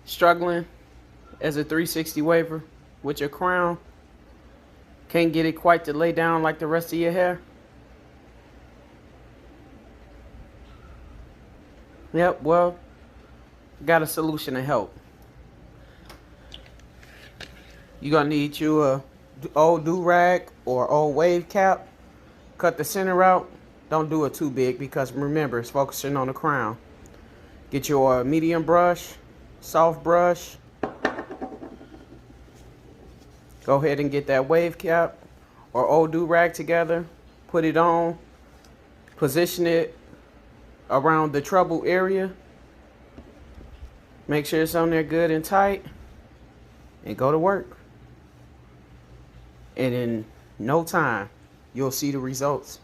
Struggling as a 360 waver with your crown? Can't get it quite to lay down like the rest of your hair? Yep, well, got a solution to help. You're gonna need you a old do-rag or old wave cap. Cut the center out. Don't do it too big because remember, it's focusing on the crown. Get your medium brush, soft brush. Go ahead and get that wave cap or old do-rag together. Put it on. Position it around the trouble area. Make sure it's on there good and tight. And go to work. And in no time, you'll see the results.